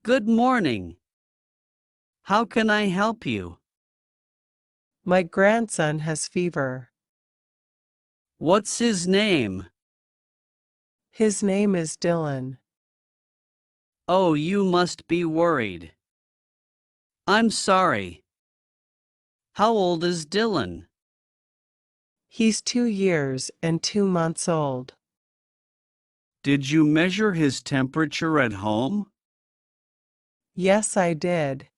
Good morning. How can I help you? My grandson has fever. What's his name? His name is Dylan. Oh, you must be worried. I'm sorry. How old is Dylan? He's 2 years and 2 months old. Did you measure his temperature at home? Yes, I did.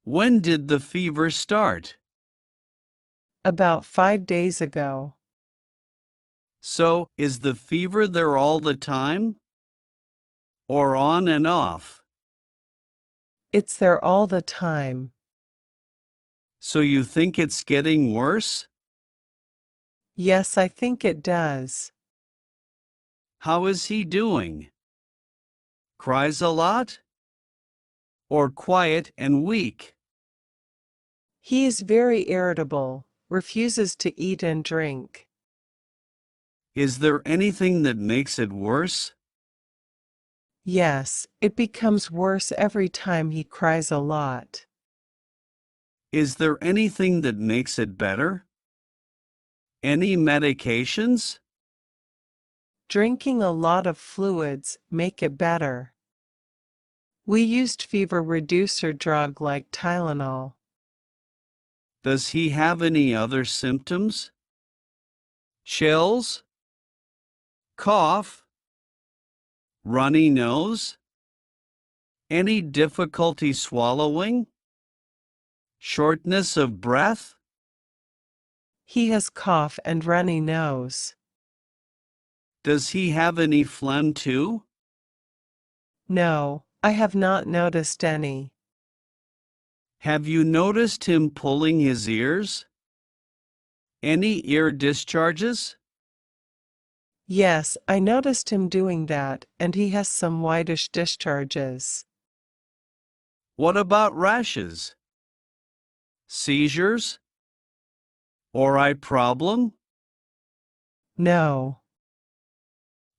When did the fever start? About 5 days ago. So, is the fever there all the time? Or on and off? It's there all the time. So you think it's getting worse? Yes, I think it does. How is he doing? Cries a lot? Or quiet and weak? He is very irritable, refuses to eat and drink. Is there anything that makes it worse? Yes, it becomes worse every time he cries a lot. Is there anything that makes it better? Any medications? Drinking a lot of fluids make it better. We used fever reducer drug like Tylenol. Does he have any other symptoms? Chills? Cough? Runny nose? Any difficulty swallowing? Shortness of breath? He has cough and runny nose. Does he have any phlegm too? No, I have not noticed any. Have you noticed him pulling his ears? Any ear discharges? Yes, I noticed him doing that, and he has some whitish discharges. What about rashes? Seizures? Or eye problem? No,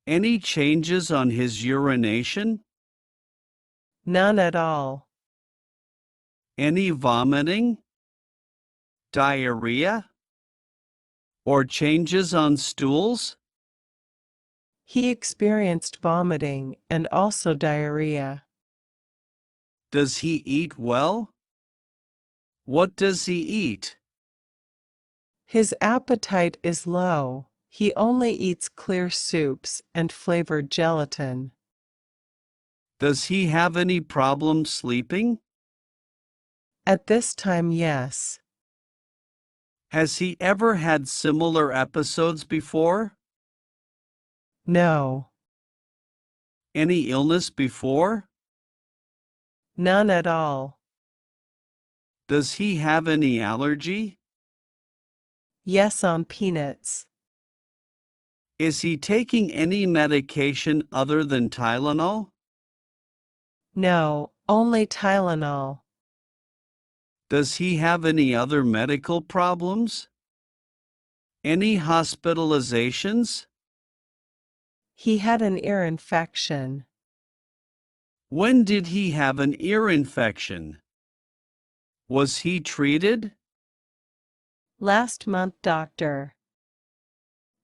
Any changes on his urination? none at all. Any vomiting? Diarrhea? Or changes on stools? He experienced vomiting and also diarrhea. Does he eat well? What does he eat? His appetite is low. He only eats clear soups and flavored gelatin. Does he have any problem sleeping? At this time, yes. Has he ever had similar episodes before? No, Any illness before? none at all. Does he have any allergy? Yes, on peanuts. Is he taking any medication other than Tylenol? No, only Tylenol. Does he have any other medical problems? Any hospitalizations? He had an ear infection. When did he have an ear infection? Was he treated? Last month, doctor.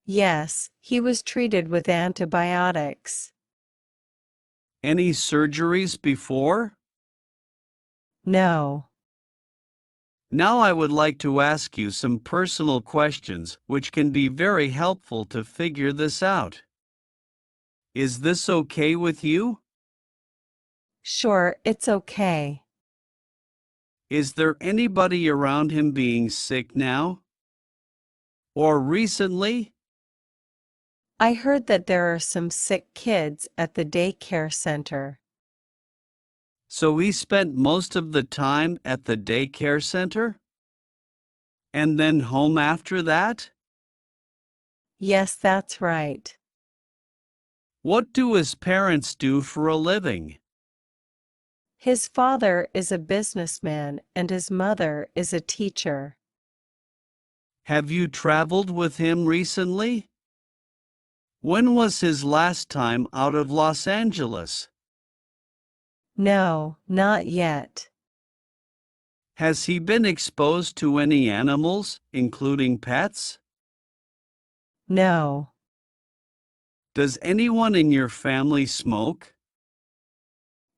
Yes, he was treated with antibiotics. Any surgeries before? No. Now I would like to ask you some personal questions which can be very helpful to figure this out. Is this okay with you? Sure, it's okay. Is there anybody around him being sick now? Or recently? I heard that there are some sick kids at the daycare center. So he spent most of the time at the daycare center? And then home after that? Yes, that's right. What do his parents do for a living? His father is a businessman and his mother is a teacher. Have you traveled with him recently? When was his last time out of Los Angeles? No, not yet. Has he been exposed to any animals, including pets? No. Does anyone in your family smoke?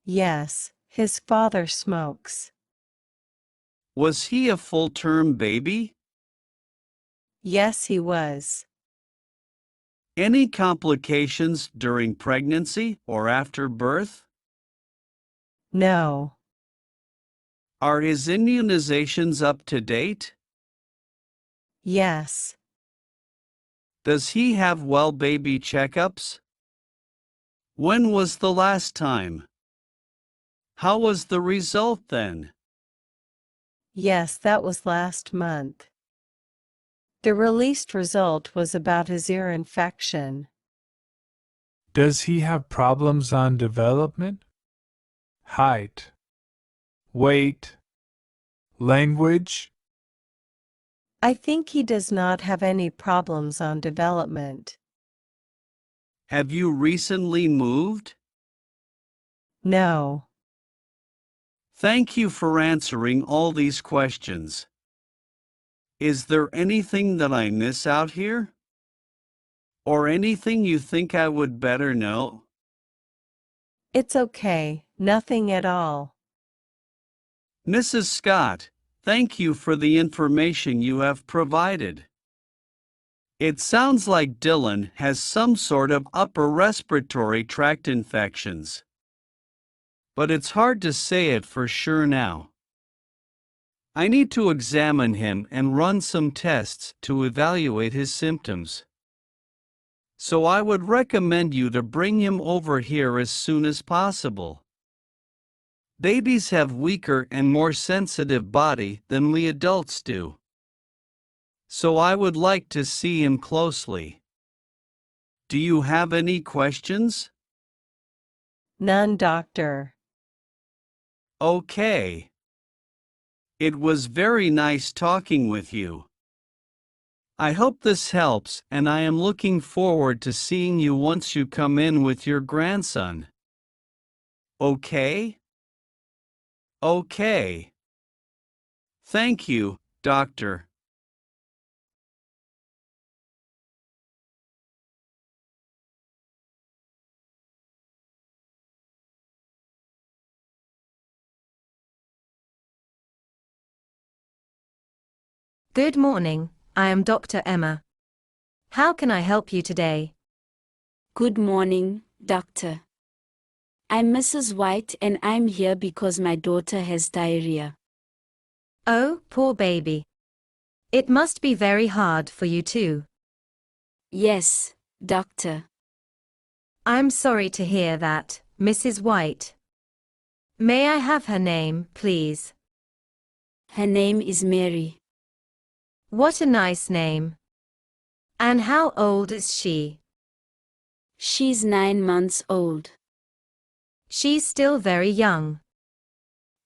Yes, his father smokes. Was he a full-term baby? Yes, he was. Any complications during pregnancy or after birth? No. Are his immunizations up to date? Yes. Does he have well baby checkups? When was the last time? How was the result then? Yes, that was last month. The released result was about his ear infection. Does he have problems on development? Height, weight, language? I think he does not have any problems on development. Have you recently moved? No. Thank you for answering all these questions. Is there anything that I miss out here? Or anything you think I would better know? It's okay, nothing at all. Mrs. Scott, thank you for the information you have provided. It sounds like Dylan has some sort of upper respiratory tract infections. But it's hard to say it for sure now. I need to examine him and run some tests to evaluate his symptoms. So I would recommend you to bring him over here as soon as possible. Babies have weaker and more sensitive body than we adults do. So I would like to see him closely. Do you have any questions? None, doctor. Okay. It was very nice talking with you. I hope this helps, and I am looking forward to seeing you once you come in with your grandson. Okay? Okay. Thank you, doctor. Good morning, I am Dr. Emma. How can I help you today? Good morning, doctor. I'm Mrs. White and I'm here because my daughter has diarrhea. Oh, poor baby. It must be very hard for you too. Yes, doctor. I'm sorry to hear that, Mrs. White. May I have her name, please? Her name is Mary. What a nice name. And how old is she? She's 9 months old. She's still very young.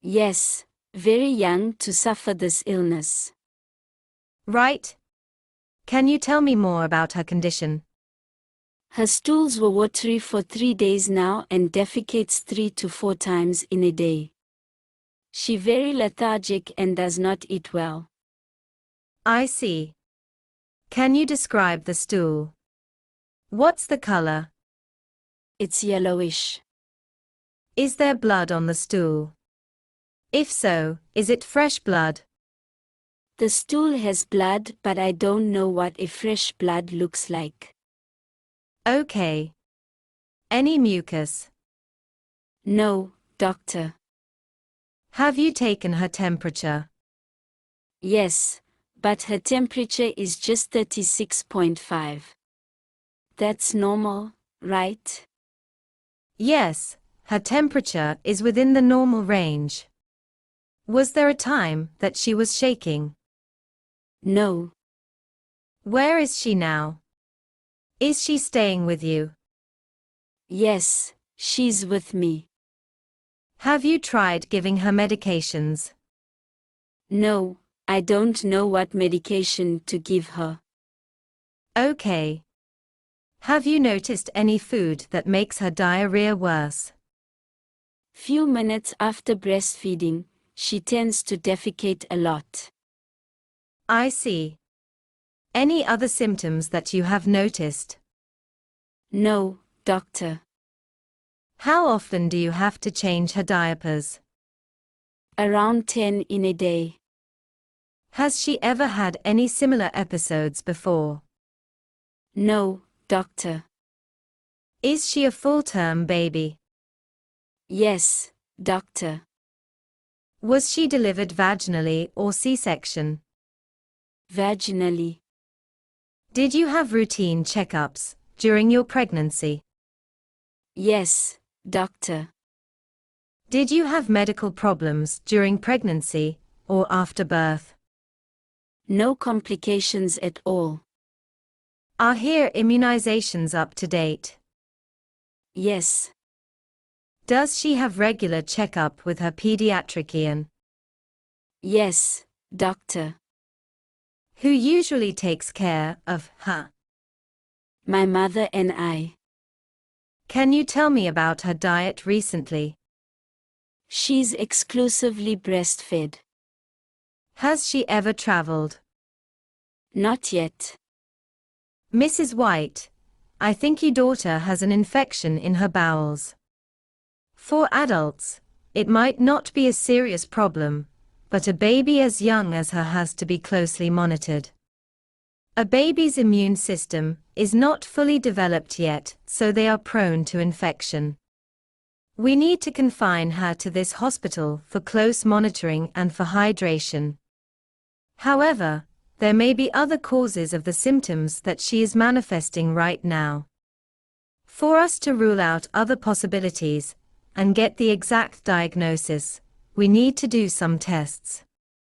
Yes, very young to suffer this illness. Right? Can you tell me more about her condition? Her stools were watery for 3 days now and defecates 3 to 4 times in a day. She very lethargic and does not eat well. I see. Can you describe the stool? What's the color? It's yellowish. Is there blood on the stool? If so, is it fresh blood? The stool has blood, but I don't know what a fresh blood looks like. Okay. Any mucus? No, doctor. Have you taken her temperature? Yes, but her temperature is just 36.5. That's normal, right? Yes, her temperature is within the normal range. Was there a time that she was shaking? No. Where is she now? Is she staying with you? Yes, she's with me. Have you tried giving her medications? No, I don't know what medication to give her. Okay. Have you noticed any food that makes her diarrhea worse? Few minutes after breastfeeding, she tends to defecate a lot. I see. Any other symptoms that you have noticed? No, doctor. How often do you have to change her diapers? Around 10 in a day. Has she ever had any similar episodes before? No, doctor. Is she a full-term baby? Yes, doctor. Was she delivered vaginally or C-section? Vaginally. Did you have routine checkups during your pregnancy? Yes, doctor. Did you have medical problems during pregnancy or after birth? No complications at all. Are her immunizations up to date? Yes. Does she have regular checkup with her pediatrician? Yes, doctor. Who usually takes care of her? My mother and I. Can you tell me about her diet recently? She's exclusively breastfed. Has she ever traveled? Not yet. Mrs. White, I think your daughter has an infection in her bowels. For adults, it might not be a serious problem, but a baby as young as her has to be closely monitored. A baby's immune system is not fully developed yet, so they are prone to infection. We need to confine her to this hospital for close monitoring and for hydration. However, there may be other causes of the symptoms that she is manifesting right now. For us to rule out other possibilities and get the exact diagnosis, we need to do some tests.